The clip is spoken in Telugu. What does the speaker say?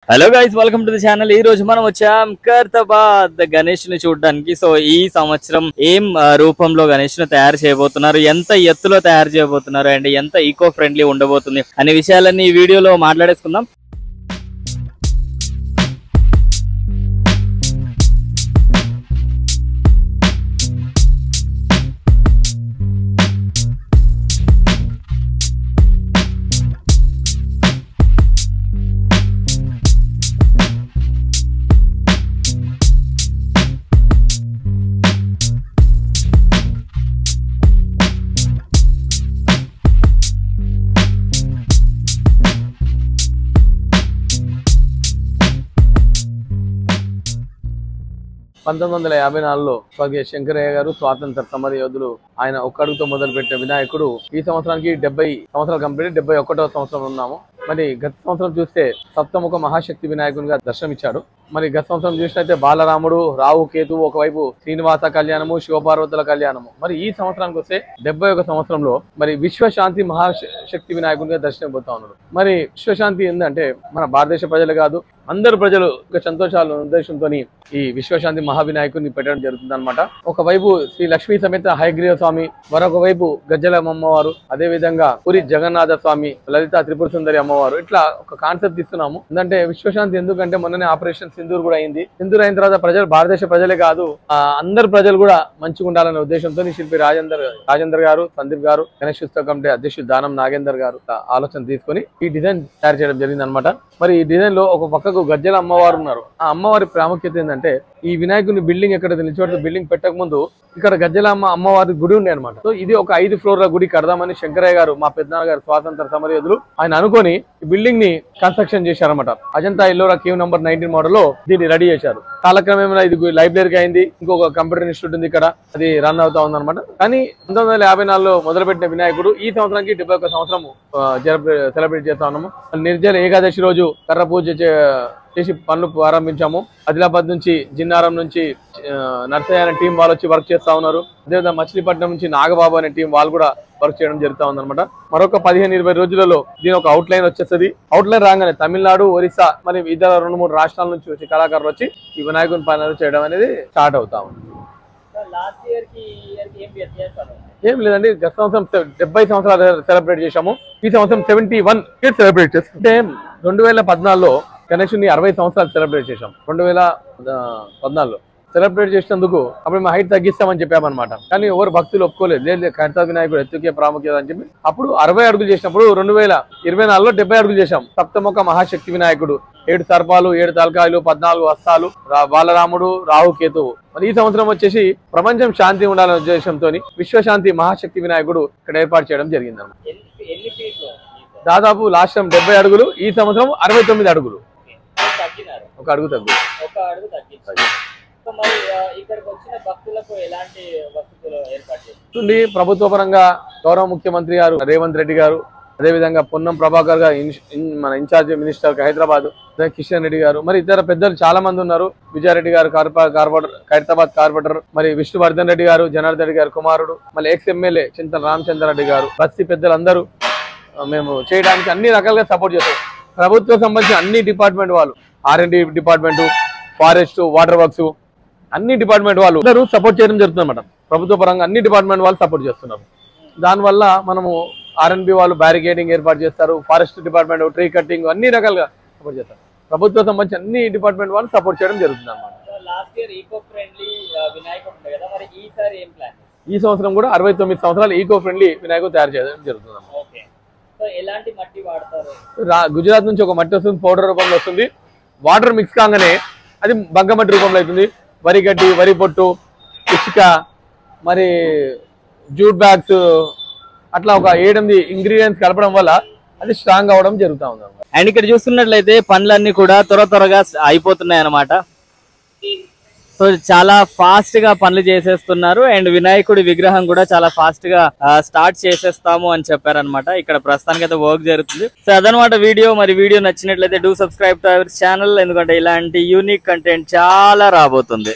Hello guys, welcome to the channel. ఈ రోజు మనం వచ్చాం ఖైరతాబాద్ గణేష్ ని చూడడానికి. సో ఈ సంవత్సరం ఏం రూపంలో గణేష్ ను తయారు చేయబోతున్నారు, ఎంత ఎత్తులో తయారు చేయబోతున్నారు అండ్ ఎంత ఈకో ఫ్రెండ్లీ ఉండబోతుంది అనే విషయాలన్నీ ఈ వీడియోలో మాట్లాడేసుకుందాం. పంతొమ్మిది 1954లో స్వర్గీయ శంకరయ్య గారు స్వాతంత్ర సమర యోధులు ఆయన ఒక్క అడుగుతో మొదలుపెట్టిన వినాయకుడు ఈ సంవత్సరానికి 70 సంవత్సరాలు కంప్లీట్ 71వ సంవత్సరం ఉన్నాము. మరి గత సంవత్సరం చూస్తే సప్తముఖ మహాశక్తి వినాయకునిగా దర్శనమిచ్చాడు. మరి గత సంవత్సరం చూసినట్లయితే బాలరాముడు, రాహు కేతు, ఒకవైపు శ్రీనివాస కళ్యాణము, శివపార్వతుల కళ్యాణము. మరి ఈ సంవత్సరానికి వస్తే 71 సంవత్సరంలో మరి విశ్వశాంతి మహాశక్తి వినాయకునిగా దర్శనమిపోతా ఉన్నారు. మరి విశ్వశాంతి ఏంటంటే మన భారతదేశ ప్రజలు కాదు, అందరు ప్రజలు సంతోషాల ఉద్దేశంతో ఈ విశ్వశాంతి మహావినాయకుడిని పెట్టడం జరుగుతుంది అనమాట. ఒకవైపు శ్రీ లక్ష్మీ సమేత హయగ్రీవ స్వామి, మరొక వైపు గజ్జలమ్మ అమ్మవారు, అదే విధంగా పురి జగన్నాథ స్వామి, లలిత త్రిపుర సుందరి అమ్మవారు. ఇట్లా ఒక కాన్సెప్ట్ ఇస్తున్నాము. ఎందుకంటే విశ్వశాంతి ఎందుకంటే మొన్ననే ఆపరేషన్ సింధూర్ కూడా అయింది. సింధూర్ అయిన తర్వాత ప్రజలు, భారతదేశ ప్రజలే కాదు అందరు ప్రజలు కూడా మంచిగా ఉండాలనే ఉద్దేశంతో శిల్పి రాజేందర్ గారు, సందీప్ గారు, గణేష్ ఉత్సవ కమిటీ అధ్యక్షుడు దానం నాగేందర్ గారు ఆలోచన తీసుకొని ఈ డిజైన్ తయారు చేయడం జరిగింది అనమాట. మరి ఈ డిజైన్ లో ఒక పక్కకు గజ్జల అమ్మవారు ఉన్నారు. ఆ అమ్మవారి ప్రాముఖ్యత ఏంటంటే ఈ వినాయకుని బిల్డింగ్ ఎక్కడ నిలిచోట బిల్డింగ్ పెట్టక ముందు ఇక్కడ గజ్జలమ్మ అమ్మవారి గుడి ఉండే అనమాట. సో ఇది ఒక 5 ఫ్లోర్ల గుడి కడదామని శంకరయ్య గారు, మా పెద్దనాన్న గారు స్వాతంత్ర సమరయోధులు, ఆయన అనుకొని ఈ బిల్డింగ్ ని కన్స్ట్రక్షన్ చేశారనమాట. Ajanta Ellora cave number 19 model లో దీన్ని రెడీ చేశారు. కాలక్రమేణా ఇది లైబ్రరీకి అయింది. ఇంకొక కంప్యూటర్ ఇన్స్టిట్యూట్ ఉంది ఇక్కడ, అది రన్ అవుతా ఉందన్నమాట. కానీ 1954లో మొదలుపెట్టిన వినాయకుడు ఈ సంవత్సరానికి 71 సంవత్సరం సెలబ్రేట్ చేస్తా ఉన్నాము. నిర్జల ఏకాదశి రోజు కర్ర పూజ చేసి పనులు ప్రారంభించాము. ఆదిలాబాద్ నుంచి, జిన్నారం నుంచి నర్సయ్య అనే టీం వాళ్ళు వచ్చి వర్క్ చేస్తా ఉన్నారు. అదేవిధంగా మచిలీపట్నం నుంచి నాగబాబు అనే టీం వాళ్ళు కూడా వర్క్ చేయడం జరుగుతూ ఉందన్నమాట. మరొక 15-20 రోజులలో దీని ఒక అవుట్ లైన్ వచ్చేస్తుంది. అవుట్ లైన్ రాగానే తమిళనాడు, ఒరిస్సా, మరి ఇతర 2-3 రాష్ట్రాల నుంచి వచ్చి కళాకారులు వచ్చి ఈ వినాయకుని పనులు చేయడం అనేది స్టార్ట్ అవుతా ఉంది. ఏం లేదండి, గత సంవత్సరం 70 సంవత్సరాలు సెలబ్రేట్ చేశాము. ఈ సంవత్సరం 71 సెలబ్రేట్ చేస్తాం. అంటే 2014లో గణేషుని 60 సంవత్సరాలు సెలబ్రేట్ చేశాం. 2014లో సెలబ్రేట్ చేసినందుకు అప్పుడు మేము హైట్ తగ్గిస్తామని చెప్పామన్నమాట. కానీ ఎవరు భక్తులు ఒప్పుకోలేదు. లేదు ఖైరతాబాద్ వినాయకుడు ఎత్తుకే ప్రాముఖ్యత అని చెప్పి అప్పుడు 60 అడుగులు చేసినప్పుడు 2024లో 70 అడుగులు చేశాం. సప్తముఖ మహాశక్తి వినాయకుడు, 7 సర్పాలు, 7 తలకాయలు, 14 హస్తాలు, బాలరాముడు, రాహు కేతువు. మరి ఈ సంవత్సరం వచ్చేసి ప్రపంచం శాంతి ఉండాలనే ఉద్దేశంతో విశ్వశాంతి మహాశక్తి వినాయకుడు ఇక్కడ ఏర్పాటు చేయడం జరిగింది అన్నమాట. దాదాపు లాస్ట్ టైం 70 అడుగులు, ఈ సంవత్సరం 69 అడుగులు, ఒక అడుగు తగ్గుతుంది. ప్రభుత్వ పరంగా గౌరవ ముఖ్యమంత్రి గారు రేవంత్ రెడ్డి గారు, అదేవిధంగా పొన్నం ప్రభాకర్ గారు, మన ఇన్ఛార్జ్ మినిస్టర్ హైదరాబాద్ కిషన్ రెడ్డి గారు, మరి ఇతర పెద్దలు చాలా మంది ఉన్నారు. విజయారెడ్డి గారు ఖైరతాబాద్ కార్పొరేటర్, మరి విష్ణువర్ధన్ రెడ్డి గారు, జనార్దన్ రెడ్డి గారు కుమారుడు, మళ్ళీ ఎక్స్ ఎమ్మెల్యే చింతల రామచంద్రారెడ్డి గారు, బస్తీ పెద్దలందరూ మేము చేయడానికి అన్ని రకాలుగా సపోర్ట్ చేస్తాం. ప్రభుత్వం సంబంధించిన అన్ని డిపార్ట్మెంట్ వాళ్ళు, R&D department, forest, water works, అన్ని డిపార్ట్మెంట్ వాళ్ళు అందరూ సపోర్ట్ చేయడం జరుగుతుంది అన్నమాట. ప్రభుత్వ పరంగా అన్ని డిపార్ట్మెంట్ వాళ్ళు సపోర్ట్ చేస్తున్నారు. దానివల్ల మనము R&B వాళ్ళు బ్యారికేడింగ్ ఏర్పాటు చేస్తారు, ఫారెస్ట్ డిపార్ట్మెంట్ ట్రీ కట్టింగ్ అన్ని రకాలుగా సపోర్ట్ చేస్తారు. ప్రభుత్వం సంబంధించి అన్ని డిపార్ట్మెంట్ వాళ్ళు సపోర్ట్ చేయడం జరుగుతుంది అన్నమాట. ఈ సంవత్సరం కూడా 69 సంవత్సరాలు ఈకో ఫ్రెండ్లీ వినాయకుడు తయారు చేయడం జరుగుతుంది. గుజరాత్ నుంచి ఒక మట్టి వస్తుంది, పౌడర్ రూపంలో వస్తుంది. వాటర్ మిక్స్ కాగానే అది బంకమట్టి రూపంలో అవుతుంది. వరి గడ్డి, వరి పొట్టు, ఇసుక, మరి జూట్ బ్యాగ్స్, అట్లా ఒక 7-8 ఇంగ్రీడియంట్స్ కలపడం వల్ల అది స్ట్రాంగ్ అవడం జరుగుతూ ఉంది. అండ్ ఇక్కడ చూస్తున్నట్లయితే పనులన్నీ కూడా త్వరగా అయిపోతున్నాయి అన్నమాట. సో చాలా ఫాస్ట్ గా పనులు చేసేస్తున్నారు. అండ్ వినాయకుడి విగ్రహం కూడా చాలా ఫాస్ట్ గా స్టార్ట్ చేసేస్తాము అని చెప్పారనమాట. ఇక్కడ ప్రస్తుతానికి అయితే వర్క్ జరుగుతుంది. సో అదనమాట వీడియో. మరి వీడియో నచ్చినట్లయితే do subscribe to our channel, ఎందుకంటే ఇలాంటి యూనిక్ కంటెంట్ చాలా రాబోతుంది.